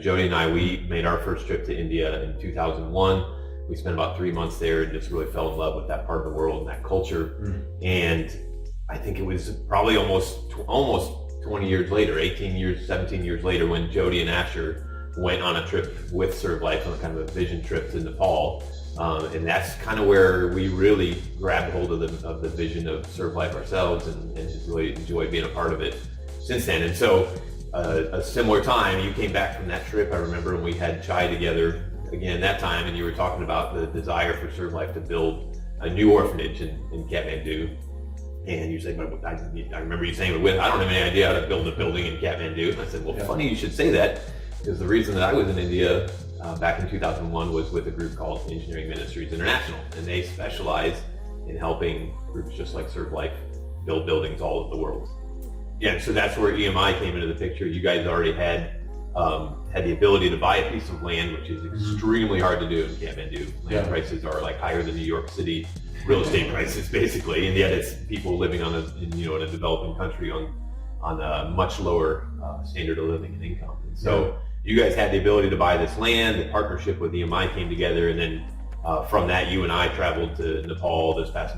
Jody and I, we made our first trip to India in 2001. We spent about 3 months there and just really fell in love with that part of the world and that culture. And I think it was probably almost 20 years later, 18 years, 17 years later, when Jody and Asher went on a trip with ServLife on kind of a vision trip to Nepal. And that's kind of where we really grabbed hold of the vision of ServLife ourselves and just really enjoyed being a part of it since then. And so a similar time, you came back from that trip, I remember, and we had chai together again that time, and you were talking about the desire for ServLife to build a new orphanage in Kathmandu. And you said, but I remember you saying, I don't have any idea how to build a building in Kathmandu. And I said, well, funny you should say that, because the reason that I was in India back in 2001 was with a group called Engineering Ministries International, and they specialize in helping groups just like ServLife build buildings all over the world. Yeah, so that's where EMI came into the picture. You guys already had the ability to buy a piece of land, which is extremely hard to do in Kathmandu. Land prices are like higher than New York City real estate prices, basically, and yet it's people living in a developing country on a much lower standard of living and income. And so you guys had the ability to buy this land. The partnership with EMI came together, and then from that, you and I traveled to Nepal this past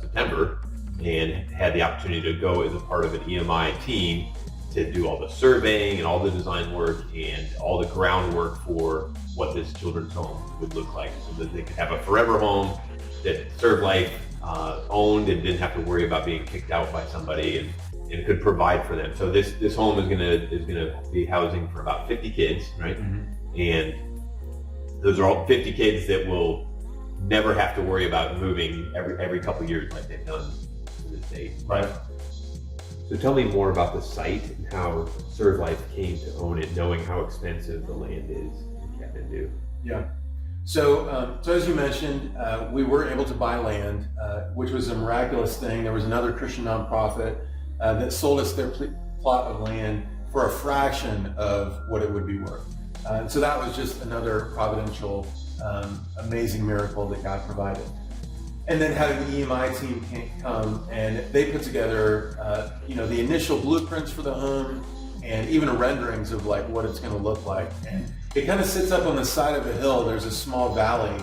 September and had the opportunity to go as a part of an EMI team to do all the surveying and all the design work and all the groundwork for what this children's home would look like, so that they could have a forever home that ServLife owned and didn't have to worry about being kicked out by somebody, and could provide for them. So this home is gonna be housing for about 50 kids, right? And those are all 50 kids that will never have to worry about moving every couple of years like they've done to this date. Right. So tell me more about the site and how ServLife came to own it, knowing how expensive the land is in Kathmandu. Yeah. So as you mentioned, we were able to buy land, which was a miraculous thing. There was another Christian nonprofit that sold us their plot of land for a fraction of what it would be worth. So that was just another providential, amazing miracle that God provided. And then having the EMI team come, and they put together, the initial blueprints for the home, and even renderings of like what it's going to look like. And it kind of sits up on the side of a hill. There's a small valley,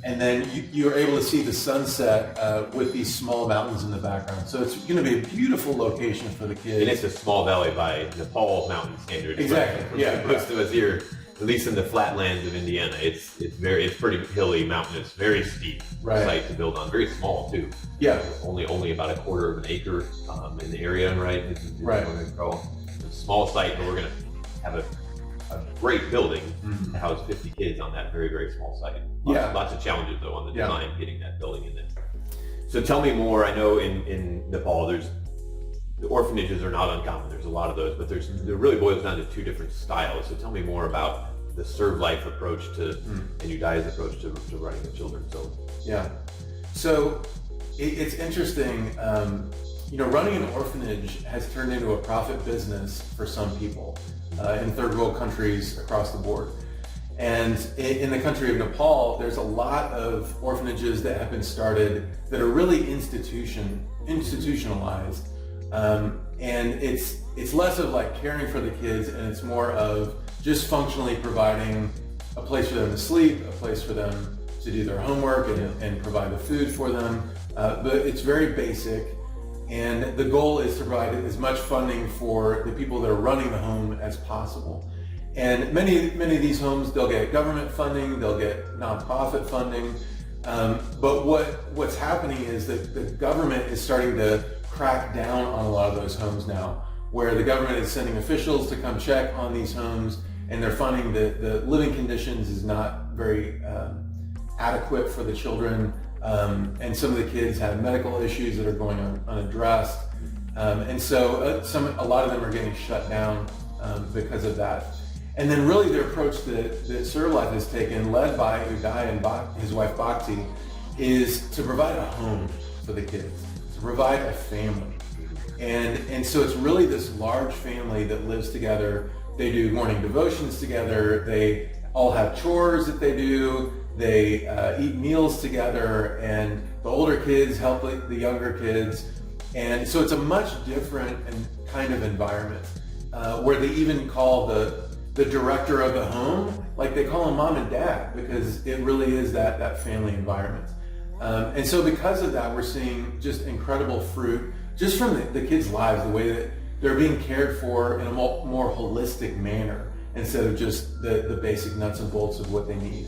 and then you're able to see the sunset with these small mountains in the background. So it's going to be a beautiful location for the kids. And it's a small valley by Nepal mountain standards. Exactly. Right? Most of us here, at least in the flatlands of Indiana, it's pretty hilly, mountainous, very steep site to build on. Very small too. Yeah. Only about 1/4 of an acre in the area, right? Right. It's a small site, but we're going to have a great building to house 50 kids on that very, very small site. Lots of challenges though on the design, getting that building in there. So tell me more. I know in Nepal, the orphanages are not uncommon. There's a lot of those, but it really boils down to two different styles. So tell me more about the ServLife approach and you guys' approach to running the children's home. Yeah. So it's interesting. Running an orphanage has turned into a profit business for some people in third world countries across the board. And in the country of Nepal, there's a lot of orphanages that have been started that are really institutionalized. And it's less of like caring for the kids, and it's more of just functionally providing a place for them to sleep, a place for them to do their homework and provide the food for them. But it's very basic. And the goal is to provide as much funding for the people that are running the home as possible. And many of these homes, they'll get government funding, they'll get nonprofit funding. But what's happening is that the government is starting to crack down on a lot of those homes now, where the government is sending officials to come check on these homes, and they're finding that the living conditions is not very adequate for the children. And some of the kids have medical issues that are going unaddressed. And so a lot of them are getting shut down because of that. And then really the approach that ServLife has taken, led by Uday and his wife Bhakti, is to provide a home for the kids, to provide a family. And so it's really this large family that lives together. They do morning devotions together. They all have chores that they do. They eat meals together, and the older kids help the younger kids. And so it's a much different and kind of environment where they even call the the director of the home, like they call him mom and dad, because it really is that family environment. And so because of that, we're seeing just incredible fruit just from the kids' lives, the way that they're being cared for in a more holistic manner instead of just the basic nuts and bolts of what they need.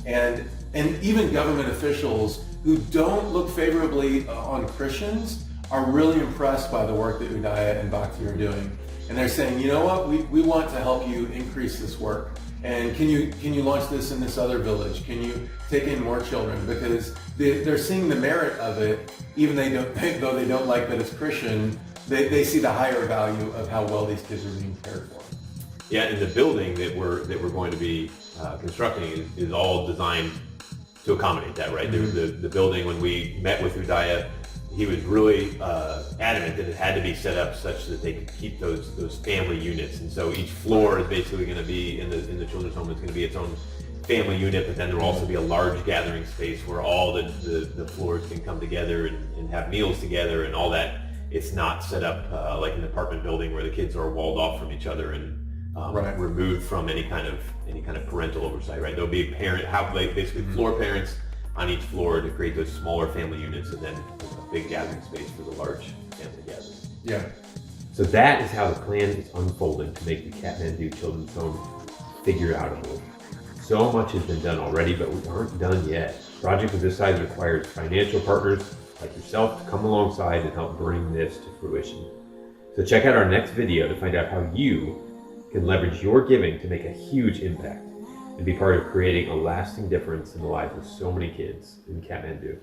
And even government officials who don't look favorably on Christians are really impressed by the work that Udaya and Bhakti are doing. And they're saying, you know what, we want to help you increase this work. And can you launch this in this other village? Can you take in more children? Because they're seeing the merit of it, even though they don't like that it's Christian, they see the higher value of how well these kids are being cared for. Yeah, and the building that we're going to be constructing is all designed to accommodate that, right? The building, when we met with Udaya, he was really adamant that it had to be set up such that they could keep those family units. And so each floor is basically going to be in the children's home. It's going to be its own family unit, but then there will also be a large gathering space where all the floors can come together and have meals together and all that. It's not set up like an apartment building where the kids are walled off from each other and removed from any kind of parental oversight. Right? There'll be basically floor parents on each floor to create those smaller family units, and then a big gathering space for the large family gathering. Yeah. So that is how the plan is unfolding to make the Kathmandu Children's Home figure outable. So much has been done already, but we aren't done yet. A project of this size requires financial partners like yourself to come alongside and help bring this to fruition. So check out our next video to find out how you can leverage your giving to make a huge impact and be part of creating a lasting difference in the lives of so many kids in Kathmandu.